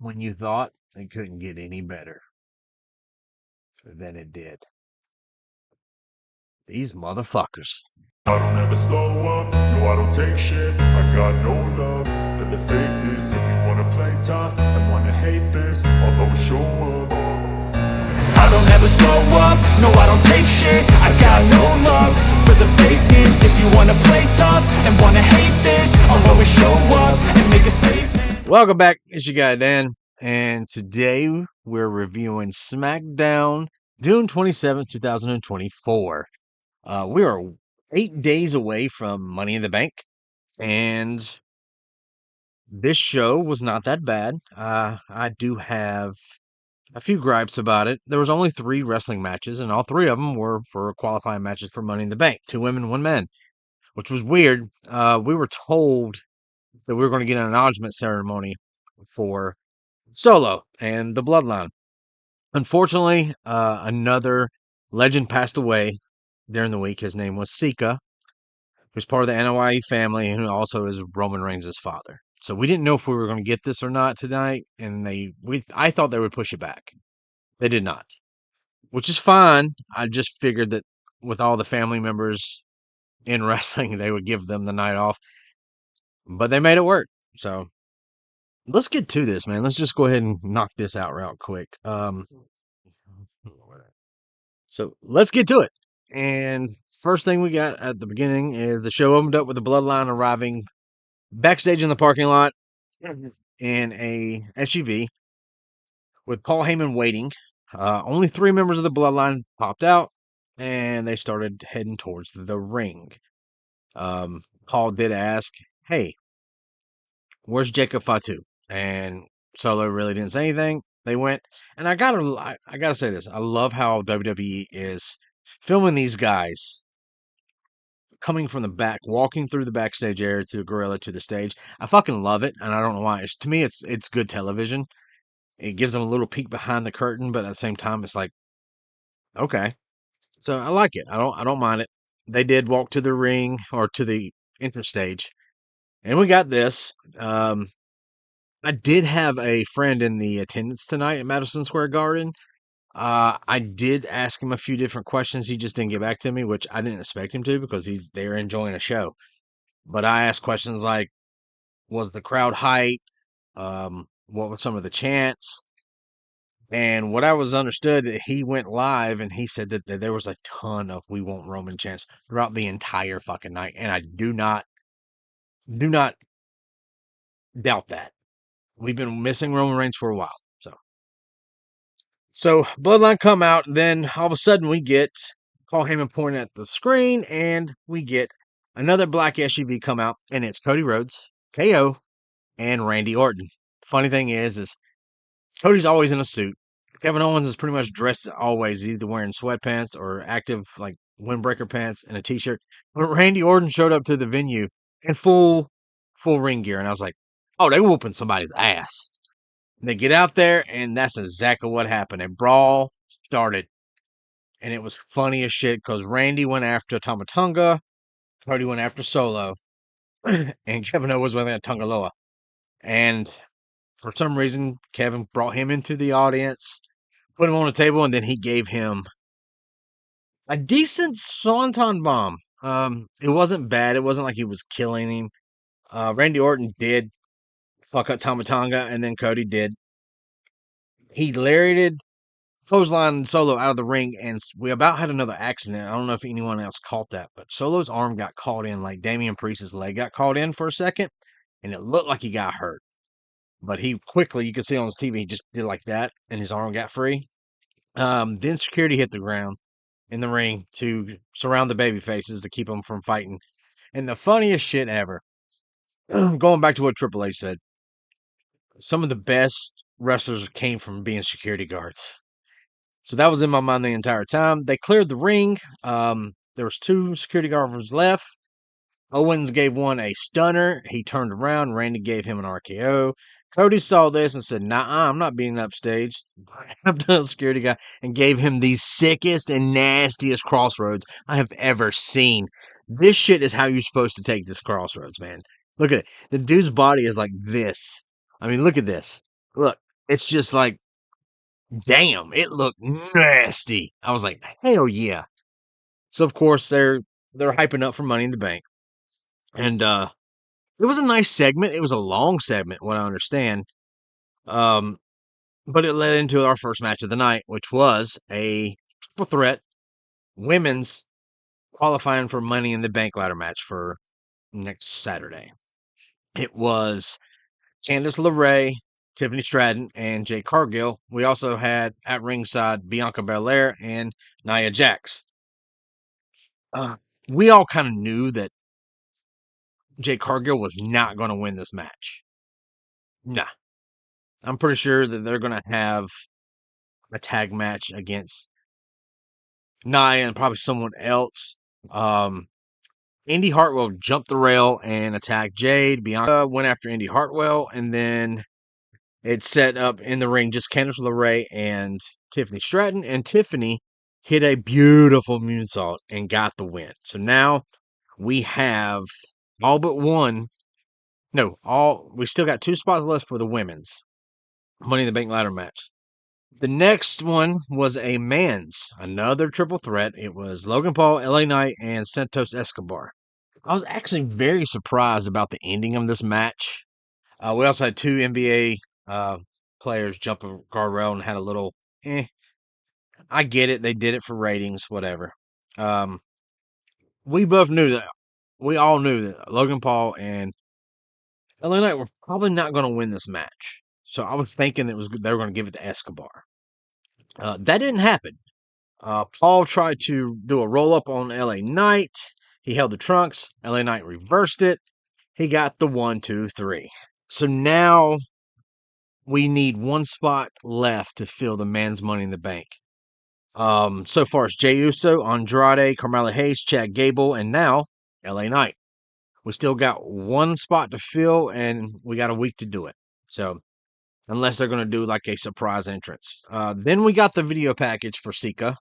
when you thought it couldn't get any better than it did. These motherfuckers. I don't ever slow up, no I don't take shit. I got no love for the fakeness. If you wanna play tough and wanna hate this, I'll always show up. I don't ever slow up, no I don't take shit. I got no love for the fakeness. If you wanna play tough and wanna hate this, I'll always show up and make a statement. Welcome back, it's your guy Dan, and today we're reviewing Smackdown, June 27th, 2024. We are 8 days away from Money in the Bank, and this show was not that bad. I do have a few gripes about it. There was only 3 wrestling matches, and all 3 of them were for qualifying matches for Money in the Bank. 2 women, 1 man, which was weird. We were told that we were going to get an acknowledgement ceremony for Solo and the Bloodline. Unfortunately, another legend passed away during the week. His name was Sika, who's part of the Anoai family and who also is Roman Reigns' father. So we didn't know if we were going to get this or not tonight, and I thought they would push it back. They did not, which is fine. I just figured that with all the family members in wrestling, they would give them the night off, but they made it work. So let's get to this, man. Let's just go ahead and knock this out real quick. So let's get to it. And first thing we got at the beginning is the show opened up with the Bloodline arriving backstage in the parking lot in a SUV with Paul Heyman waiting. Only 3 members of the Bloodline popped out, and they started heading towards the ring. Paul did ask, "Hey, where's Jacob Fatu?" And Solo really didn't say anything. They went, and I gotta say this. I love how WWE is filming these guys coming from the back, walking through the backstage area to the gorilla to the stage. I fucking love it, and I don't know why. To me, it's good television. It gives them a little peek behind the curtain, but at the same time, it's like, okay. So I like it. I don't mind it. They did walk to the ring or to the entrance stage, and we got this. I did have a friend in the attendance tonight at Madison Square Garden. I did ask him a few different questions. He just didn't get back to me, which I didn't expect him to because they're enjoying a show. But I asked questions like, was the crowd hype? What were some of the chants? And what I was understood, he went live and he said that there was a ton of "We Want Roman" chants throughout the entire fucking night, and I do not doubt that. We've been missing Roman Reigns for a while, so Bloodline come out, and then all of a sudden we get Paul Heyman pointing at the screen, and we get another black SUV come out, and it's Cody Rhodes, KO, and Randy Orton. Funny thing is Cody's always in a suit. Kevin Owens is pretty much dressed always, either wearing sweatpants or active like windbreaker pants and a t-shirt. But Randy Orton showed up to the venue in full ring gear, and I was like, oh, they whooping somebody's ass. And they get out there, and that's exactly what happened. A brawl started, and it was funny as shit because Randy went after Tama, Cody went after Solo, and Kevin Owens went after Tonga Loa. And for some reason, Kevin brought him into the audience, put him on a table, and then he gave him a decent swanton bomb. It wasn't bad. It wasn't like he was killing him. Randy Orton did fuck up Tama Tonga, and then Cody did. He lariated clothesline Solo out of the ring, and we about had another accident. I don't know if anyone else caught that, but Solo's arm got caught in, like Damian Priest's leg got caught in for a second, and it looked like he got hurt. But he quickly, you could see on his TV, he just did like that, and his arm got free. Then security hit the ground in the ring to surround the baby faces to keep them from fighting. And the funniest shit ever, going back to what Triple H said, some of the best wrestlers came from being security guards. So that was in my mind the entire time. They cleared the ring. There was 2 security guards left. Owens gave one a stunner. He turned around. Randy gave him an RKO. Cody saw this and said, nah, I'm not being upstaged. Grabbed the security guy and gave him the sickest and nastiest crossroads I have ever seen. This shit is how you're supposed to take this crossroads, man. Look at it. The dude's body is like this. I mean, look at this. Look. it's just like, damn, it looked nasty. I was like, hell yeah. So of course they're hyping up for Money in the Bank. And it was a nice segment. It was a long segment, what I understand. But it led into our first match of the night, which was a triple threat women's qualifying for Money in the Bank ladder match for next Saturday. It was Candiace LeRae, Tiffany Stratton, and Jade Cargill. We also had at ringside Bianca Belair and Nia Jax. We all kind of knew that Jade Cargill was not going to win this match. Nah. I'm pretty sure that they're going to have a tag match against Nia and probably someone else. Indi Hartwell jumped the rail and attacked Jade. Bianca went after Indi Hartwell, and then it set up in the ring just Candice LeRae and Tiffany Stratton, and Tiffany hit a beautiful moonsault and got the win. So now we have all but one. No, we still got 2 spots left for the women's Money in the Bank ladder match. The next one was another triple threat. It was Logan Paul, LA Knight, and Santos Escobar. I was actually very surprised about the ending of this match. We also had 2 NBA players jump a guardrail and had a little, I get it. They did it for ratings, whatever. We all knew that Logan Paul and LA Knight were probably not going to win this match. So I was thinking they were going to give it to Escobar. That didn't happen. Paul tried to do a roll up on LA Knight. He held the trunks. LA Knight reversed it. He got the 1, 2, 3. So now we need 1 spot left to fill the men's Money in the Bank. So far it's Jey Uso, Andrade, Carmelo Hayes, Chad Gable, and now LA Knight. We still got 1 spot to fill, and we got a week to do it. So, unless they're going to do like a surprise entrance. Then we got the video package for Sika,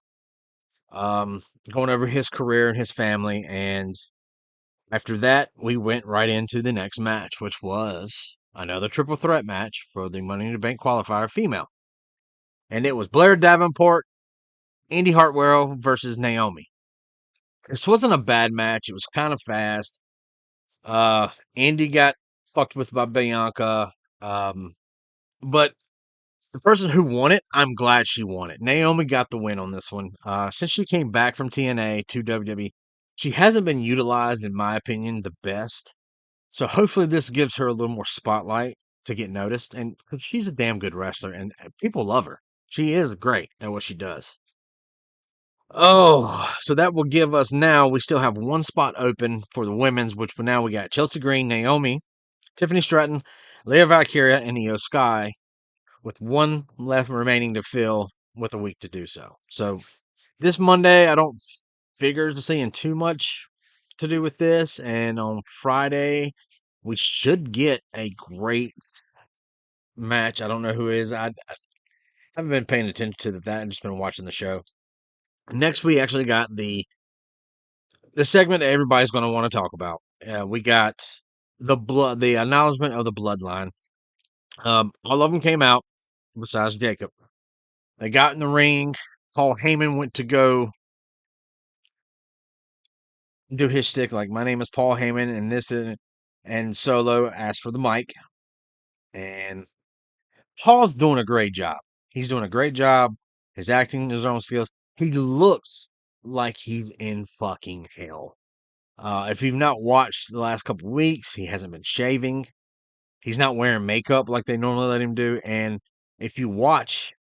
going over his career and his family, and after that, we went right into the next match, which was another triple threat match for the Money in the Bank qualifier female. And it was Blair Davenport, Indi Hartwell versus Naomi. This wasn't a bad match. It was kind of fast. Indi got fucked with by Bianca. But the person who won it, I'm glad she won it. Naomi got the win on this one. Since she came back from TNA to WWE, she hasn't been utilized, in my opinion, the best. So hopefully this gives her a little more spotlight to get noticed. And because she's a damn good wrestler and people love her. She is great at what she does. Oh, so that will give us now, we still have 1 spot open for the women's, which now we got Chelsea Green, Naomi, Tiffany Stratton, Leia Valkyria, and Io Sky, with 1 left remaining to fill with a week to do so. So this Monday, I don't figure to seeing too much to do with this. And on Friday, we should get a great match. I don't know who is. I haven't been paying attention to that. I've just been watching the show. Next, we actually got the segment that everybody's going to want to talk about. We got the announcement of the Bloodline. All of them came out besides Jacob. They got in the ring. Paul Heyman went to go do his shtick, like, my name is Paul Heyman, and this is, and Solo asked for the mic, and Paul's doing a great job. He's doing a great job. His acting, his own skills. He looks like he's in fucking hell. If you've not watched the last couple of weeks, he hasn't been shaving. He's not wearing makeup like they normally let him do. And if you watch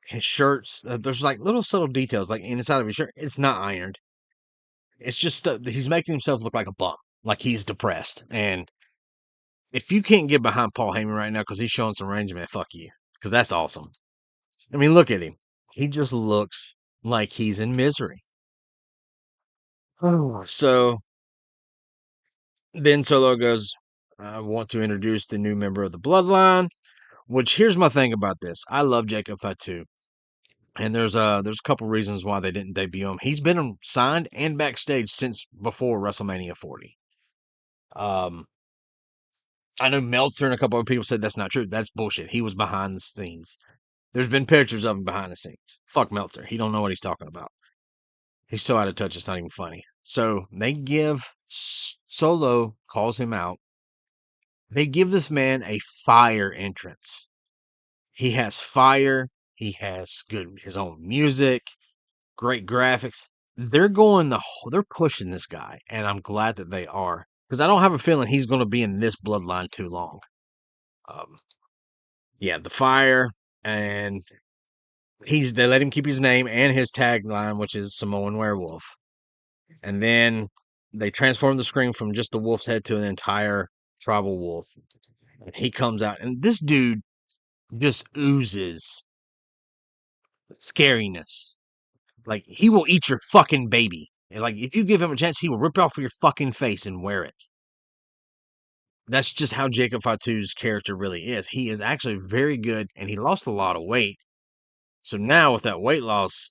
his shirts, there's like little subtle details, like inside of his shirt, it's not ironed. It's just he's making himself look like a bum, like he's depressed. And if you can't get behind Paul Heyman right now because he's showing some range, man, fuck you, because that's awesome. I mean, look at him. He just looks like he's in misery. So then Solo goes, I want to introduce the new member of the Bloodline, which here's my thing about this. I love Jacob Fatu. And there's a couple reasons why they didn't debut him. He's been signed and backstage since before WrestleMania 40. I know Meltzer and a couple other people said that's not true. That's bullshit. He was behind the scenes. There's been pictures of him behind the scenes. Fuck Meltzer. He don't know what he's talking about. He's so out of touch, it's not even funny. So they give Solo calls him out. They give this man a fire entrance. He has fire. He has his own music, great graphics. They're pushing this guy, and I'm glad that they are because I don't have a feeling he's going to be in this bloodline too long. Yeah, the fire, and they let him keep his name and his tagline, which is Samoan werewolf. And then they transform the screen from just the wolf's head to an entire tribal wolf. And he comes out, and this dude just oozes scariness. Like, he will eat your fucking baby. And, like, if you give him a chance, he will rip off your fucking face and wear it. That's just how Jacob Fatu's character really is. He is actually very good, and he lost a lot of weight. So now, with that weight loss,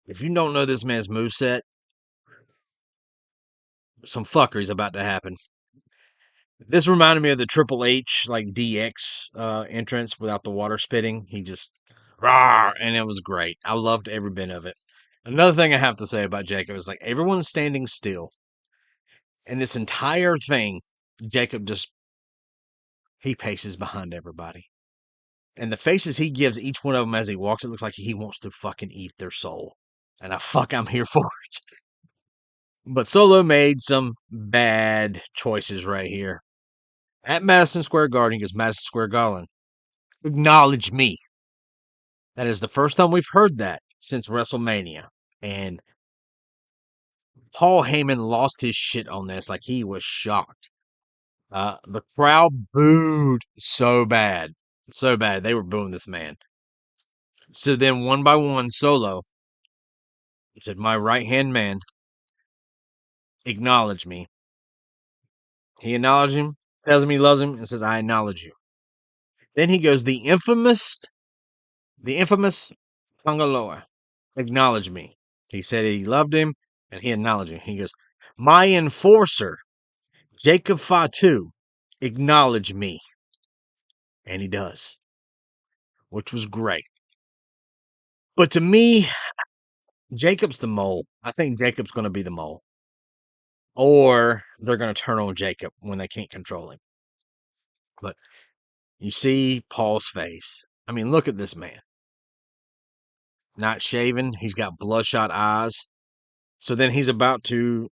if you don't know this man's moveset, some fuckery's about to happen. This reminded me of the Triple H, like, DX entrance without the water spitting. He just, rah, and it was great. I loved every bit of it. Another thing I have to say about Jacob is, like, everyone's standing still. And this entire thing, Jacob he paces behind everybody. And the faces he gives each one of them as he walks, it looks like he wants to fucking eat their soul. And I'm here for it. But Solo made some bad choices right here. At Madison Square Garden, because Madison Square Garden, acknowledge me. That is the first time we've heard that since WrestleMania. And Paul Heyman lost his shit on this. Like, he was shocked. The crowd booed so bad. So bad. They were booing this man. So then, one by one, Solo said, my right-hand man, acknowledge me. He acknowledged him, tells him he loves him, and says, I acknowledge you. Then he goes, the infamous Tonga Loa, acknowledge me. He said he loved him, and he acknowledged him. He goes, my enforcer, Jacob Fatu, acknowledge me. And he does, which was great. But to me, Jacob's the mole. I think Jacob's going to be the mole. Or they're going to turn on Jacob when they can't control him. But you see Paul's face. I mean, look at this man. Not shaven. He's got bloodshot eyes. So then he's about to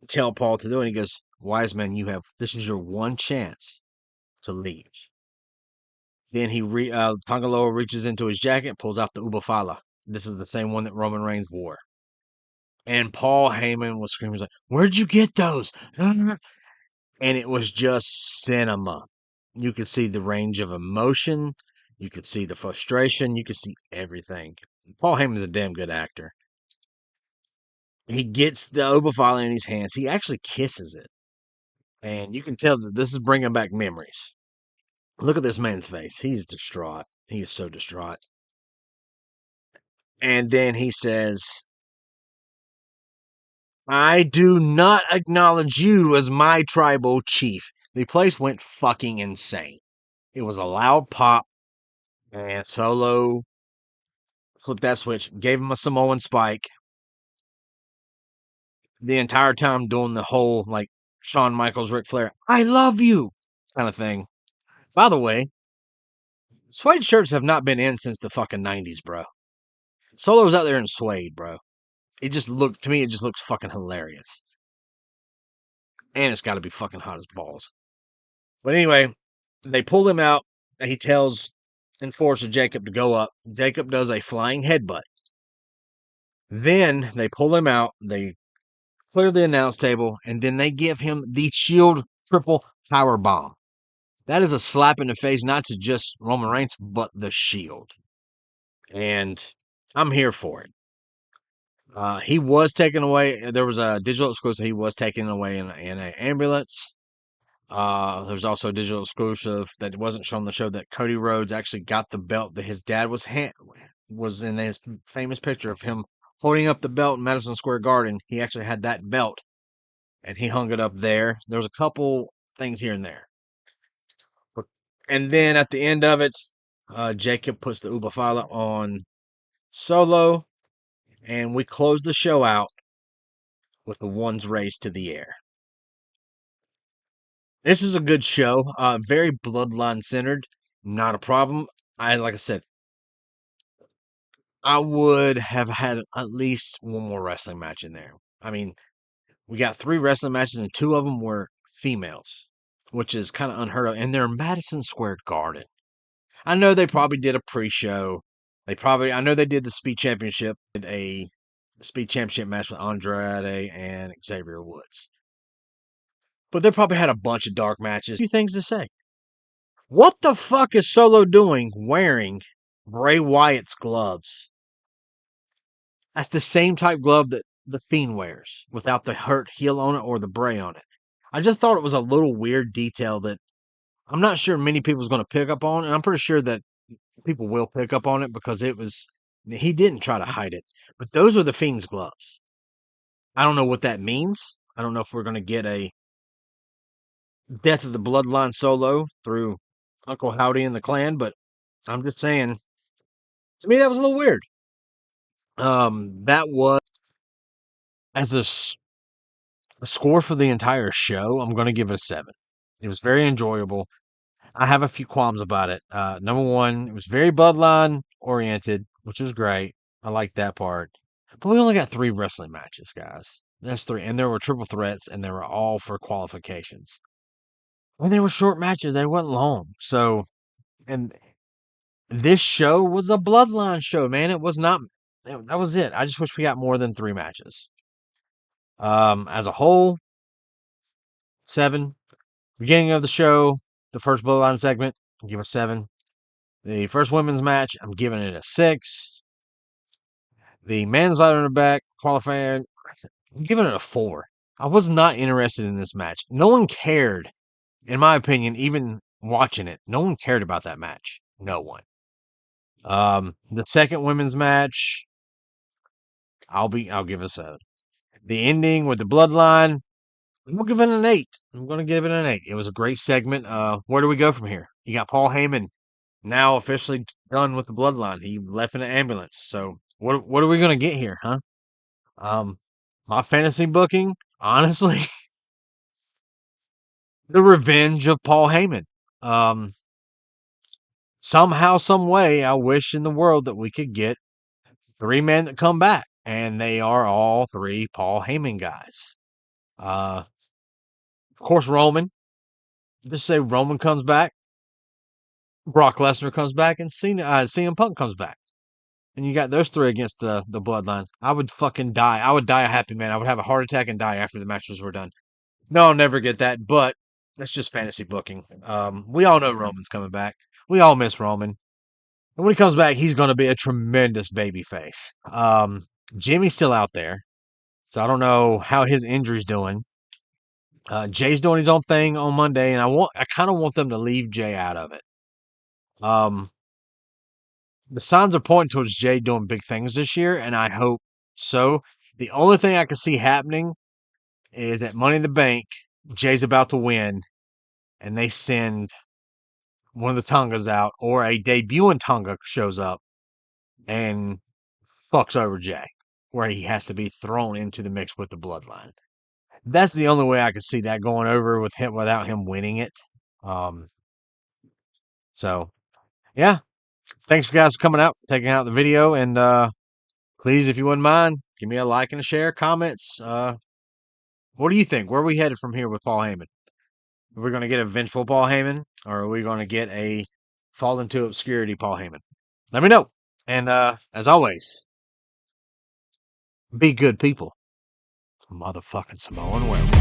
tell Paul to do it. And he goes, wise man, this is your one chance to leave. Then Tonga Loa reaches into his jacket, pulls out the Ubafala. This was the same one that Roman Reigns wore. And Paul Heyman was screaming, like, where'd you get those? And it was just cinema. You could see the range of emotion. You could see the frustration. You could see everything. Paul Heyman's a damn good actor. He gets the Ubafala in his hands. He actually kisses it. And you can tell that this is bringing back memories. Look at this man's face. He's distraught. He is so distraught. And then he says, I do not acknowledge you as my tribal chief. The place went fucking insane. It was a loud pop. And Solo flipped that switch, gave him a Samoan spike. The entire time doing the whole, like, Shawn Michaels, Ric Flair, I love you kind of thing. By the way, suede shirts have not been in since the fucking 90s, bro. Solo was out there in suede, bro. It just looks fucking hilarious. And it's got to be fucking hot as balls. But anyway, they pull him out. And he tells Enforcer Jacob to go up. Jacob does a flying headbutt. Then they pull him out. They clear the announce table. And then they give him the Shield triple power bomb. That is a slap in the face, not to just Roman Reigns, but the Shield. And I'm here for it. He was taken away. There was a digital exclusive. He was taken away in an ambulance. There's also a digital exclusive that wasn't shown on the show that Cody Rhodes actually got the belt that his dad was in his famous picture of him holding up the belt in Madison Square Garden. He actually had that belt. and he hung it up there. There was a couple things here and there. And then at the end of it, Jacob puts the Ubafala on Solo, and we close the show out with the ones raised to the air. This was a good show, very bloodline centered, not a problem. Like I said, I would have had at least one more wrestling match in there. I mean, we got 3 wrestling matches, and 2 of them were females, which is kind of unheard of. And they're in Madison Square Garden. I know they probably did a pre-show. I know they did the Speed Championship, did a Speed Championship match with Andrade and Xavier Woods. But they probably had a bunch of dark matches. A few things to say. What the fuck is Solo doing wearing Bray Wyatt's gloves? That's the same type glove that the Fiend wears, without the hurt heel on it or the Bray on it. I just thought it was a little weird detail that I'm not sure many people's going to pick up on, and I'm pretty sure that people will pick up on it because he didn't try to hide it. But those are the Fiend's gloves. I don't know what that means. I don't know if we're going to get a Death of the Bloodline Solo through Uncle Howdy and the clan, but I'm just saying, to me, that was a little weird. That was, as a score for the entire show, I'm going to give it a 7. It was very enjoyable. I have a few qualms about it. Number one, it was very bloodline oriented, which was great. I like that part. But we only got 3 wrestling matches, guys. That's 3. And there were triple threats, and they were all for qualifications. When they were short matches, they weren't long. So, and this show was a bloodline show, man. It was not. That was it. I just wish we got more than 3 matches. As a whole, 7. Beginning of the show, the first bloodline segment, I'll give it a 7. The first women's match, I'm giving it a 6. The men's ladder in the back, qualifying, I'm giving it a 4. I was not interested in this match. No one cared, in my opinion, even watching it. No one cared about that match. No one. The second women's match, I'll give it a 7. The ending with the bloodline, I'm gonna give it an 8. I'm gonna give it an 8. It was a great segment. Where do we go from here? You got Paul Heyman now officially done with the bloodline. He left in an ambulance. So what are we gonna get here, huh? My fantasy booking, honestly, the revenge of Paul Heyman. Somehow, some way, I wish in the world that we could get 3 men that come back, and they are all 3 Paul Heyman guys. Of course, Roman. Just say Roman comes back, Brock Lesnar comes back, and CM Punk comes back. And you got those 3 against the bloodline. I would fucking die. I would die a happy man. I would have a heart attack and die after the matches were done. No, I'll never get that, but that's just fantasy booking. We all know Roman's coming back. We all miss Roman. And when he comes back, he's going to be a tremendous baby face. Jimmy's still out there, so I don't know how his injury's doing. Jay's doing his own thing on Monday, and I kind of want them to leave Jay out of it. The signs are pointing towards Jay doing big things this year, and I hope so. The only thing I can see happening is at Money in the Bank, Jay's about to win, and they send one of the Tongas out, or a debuting Tonga shows up and fucks over Jay, where he has to be thrown into the mix with the bloodline. That's the only way I could see that going over with him without him winning it. So, yeah. Thanks, guys, for coming out, taking out the video, and please, if you wouldn't mind, give me a like and a share, comments. What do you think? Where are we headed from here with Paul Heyman? Are we going to get a vengeful Paul Heyman, or are we going to get a fall into obscurity Paul Heyman? Let me know. And as always, be good people. Motherfucking Samoan werewolf.